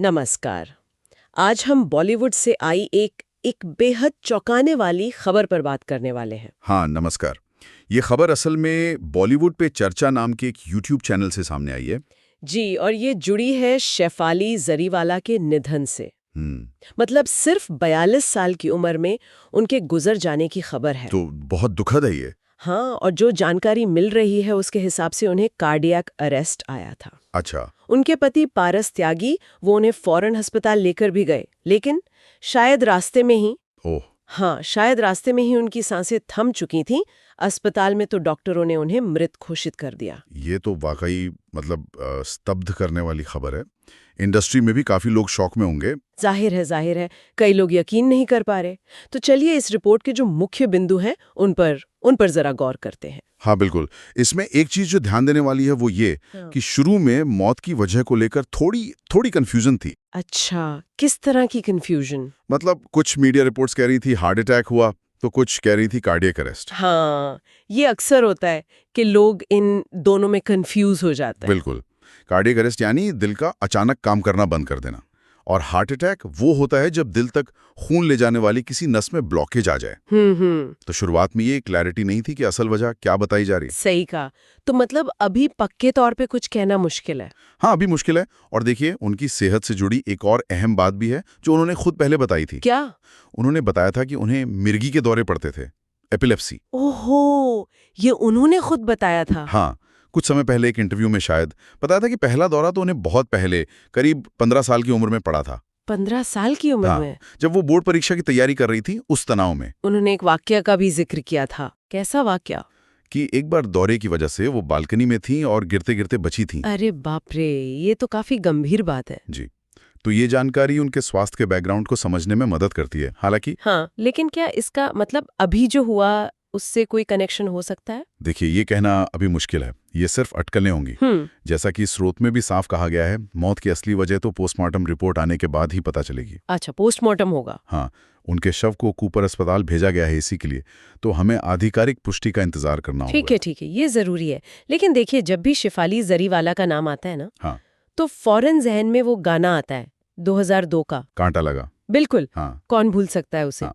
नमस्कार। आज हम बॉलीवुड से आई एक बेहद चौंकाने वाली खबर पर बात करने वाले हैं। हाँ, नमस्कार। ये खबर असल में बॉलीवुड पे चर्चा नाम के एक यूट्यूब चैनल से सामने आई है। जी, और ये जुड़ी है शेफाली जरीवाला के निधन से। मतलब सिर्फ 42 साल की उम्र में उनके गुजर जाने की खबर है। तो बहुत दुखद है ये। हाँ, और जो जानकारी मिल रही है उसके हिसाब से उन्हें कार्डियक अरेस्ट आया था। अच्छा। उनके पति पारस त्यागी वो उन्हें फौरन अस्पताल लेकर भी गए, लेकिन शायद रास्ते में ही ओह। हाँ, शायद रास्ते में ही उनकी सांसें थम चुकी थीं। अस्पताल में तो डॉक्टरों ने उन्हें मृत घोषित कर दिया। ये तो वाकई स्तब्ध करने वाली खबर है। इंडस्ट्री में भी काफी लोग शॉक में होंगे। जाहिर है, कई लोग यकीन नहीं कर पा रहे। तो चलिए इस रिपोर्ट के जो मुख्य बिंदु हैं उन पर जरा गौर करते हैं। हाँ बिल्कुल। इसमें एक चीज जो ध्यान देने वाली है वो ये कि शुरू में मौत की वजह को लेकर थोड़ी कंफ्यूजन थी। अच्छा, किस तरह की कंफ्यूजन? मतलब कुछ मीडिया रिपोर्ट्स कह रही थी हार्ट अटैक हुआ, तो कुछ कह रही थी कार्डियक अरेस्ट। हाँ, ये अक्सर होता है कि लोग इन दोनों में कंफ्यूज हो जाते हैं। बिल्कुल। कार्डियक अरेस्ट यानी दिल का अचानक काम करना बंद कर देना, और हार्ट अटैक वो होता है जब दिल तक खून ले जाने वाली किसी नस में ब्लॉकेज आ जाए। तो शुरुआत में ये क्लैरिटी नहीं थी कि असल वजह क्या बताई जा रही। सही कहा। तो मतलब अभी पक्के तौर पे कुछ कहना मुश्किल है। हाँ, अभी मुश्किल है। और देखिए, उनकी सेहत से जुड़ी एक और अहम बात भी है जो उन्होंने खुद पहले बताई थी। क्या? उन्होंने बताया था कि उन्हें मिर्गी के दौरे पड़ते थे, एपिलेप्सी। ओहो, ये उन्होंने खुद बताया था? हाँ, कुछ समय पहले एक इंटरव्यू में शायद बताया था कि पहला दौरा तो उन्हें बहुत पहले, करीब 15 साल की उम्र में पड़ा था। 15 साल की उम्र हाँ, में? जब वो बोर्ड परीक्षा की तैयारी कर रही थी उस तनाव में। उन्होंने एक वाकया का भी जिक्र किया था। कैसा वाकया? कि एक बार दौरे की वजह से वो बालकनी में थीं और गिरते-गिरते बची थीं। अरे बाप रे, ये तो काफी गंभीर बात है। जी। तो ये जानकारी उनके स्वास्थ्य के बैकग्राउंड को समझने में मदद करती है। हालांकि हाँ, लेकिन क्या इसका मतलब अभी जो हुआ उससे कोई कनेक्शन हो सकता है? देखिए, ये कहना अभी मुश्किल है। ये सिर्फ अटकलें होंगी। जैसा कि स्रोत में भी साफ कहा गया है, मौत की असली वजह तो पोस्टमार्टम रिपोर्ट आने के बाद ही पता चलेगी। अच्छा, पोस्टमार्टम होगा। हाँ, उनके शव को कूपर अस्पताल भेजा गया है इसी के लिए, तो हमें आधिकारिक पुष्टि का इंतजार करना होगा। ठीक है, ये जरूरी है। लेकिन देखिए, जब भी शेफाली जरीवाला का नाम आता है ना, हाँ, तो फौरन जहन में वो गाना आता है 2002 का, कांटा लगा। बिल्कुल। हाँ, कौन भूल सकता है उसे? हाँ,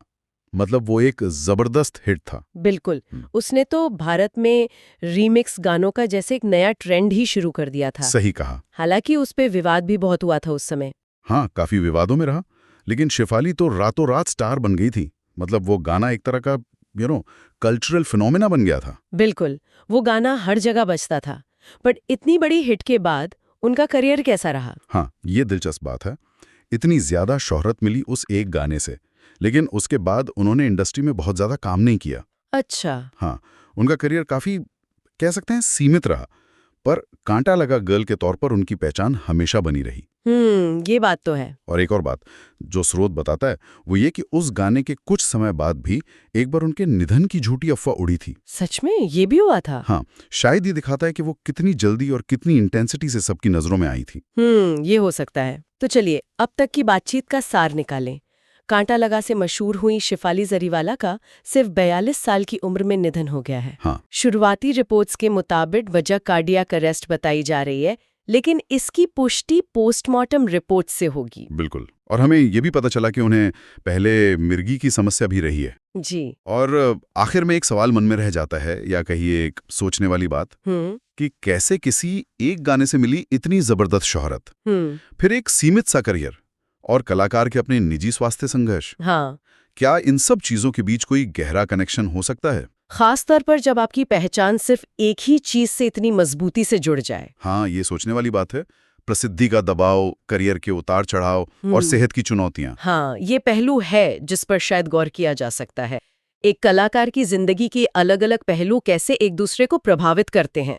मतलब वो एक जबरदस्त हिट था। बिल्कुल। उसने तो भारत में रीमिक्स गानों का जैसे एक नया ट्रेंड ही शुरू कर दिया था। सही कहा। हालांकि उस पे विवाद भी बहुत हुआ था उस समय। हाँ, काफी विवादों में रहा, लेकिन शेफाली तो रातों रात स्टार बन गई थी। मतलब वो गाना एक तरह का कल्चरल फिनोमेना बन गया था। बिल्कुल, वो गाना हर जगह बजता था। बट इतनी बड़ी हिट के बाद उनका करियर कैसा रहा? हाँ, ये दिलचस्प बात है। इतनी ज्यादा शोहरत मिली उस एक गाने से, लेकिन उसके बाद उन्होंने इंडस्ट्री में बहुत ज्यादा काम नहीं किया। अच्छा। हाँ, उनका करियर काफी, कह सकते हैं, सीमित रहा। पर कांटा लगा गर्ल के तौर पर उनकी पहचान हमेशा बनी रही। ये बात तो है। और एक और बात जो स्रोत बताता है वो ये कि उस गाने के कुछ समय बाद भी एक बार उनके निधन की झूठी अफवाह उड़ी थी। सच में ये भी हुआ था? हाँ, शायद ये दिखाता है कि वो कितनी जल्दी और कितनी इंटेंसिटी से सबकी नजरों में आई थी। ये हो सकता है। तो चलिए अब तक की बातचीत का सार निकालें। कांटा लगा से मशहूर हुई शेफाली जरीवाला का सिर्फ 42 साल की उम्र में निधन हो गया है। हाँ, शुरुआती रिपोर्ट्स के मुताबिक वजह कार्डियक अरेस्ट बताई जा रही है, लेकिन इसकी पुष्टि पोस्टमार्टम रिपोर्ट से होगी। बिल्कुल। और हमें ये भी पता चला कि उन्हें पहले मिर्गी की समस्या भी रही है। जी। और आखिर में एक सवाल मन में रह जाता है, या कहिए एक सोचने वाली बात, कि कैसे किसी एक गाने से मिली इतनी जबरदस्त शोहरत, फिर एक सीमित सा करियर और कलाकार के अपने निजी स्वास्थ्य संघर्ष, हाँ, क्या इन सब चीजों के बीच कोई गहरा कनेक्शन हो सकता है? खास तौर पर जब आपकी पहचान सिर्फ एक ही चीज से इतनी मजबूती से जुड़ जाए। हाँ, ये सोचने वाली बात है। प्रसिद्धि का दबाव, करियर के उतार चढ़ाव और सेहत की चुनौतियां। हाँ, ये पहलू है जिस पर शायद गौर किया जा सकता है। एक कलाकार की जिंदगी के अलग अलग पहलू कैसे एक दूसरे को प्रभावित करते हैं।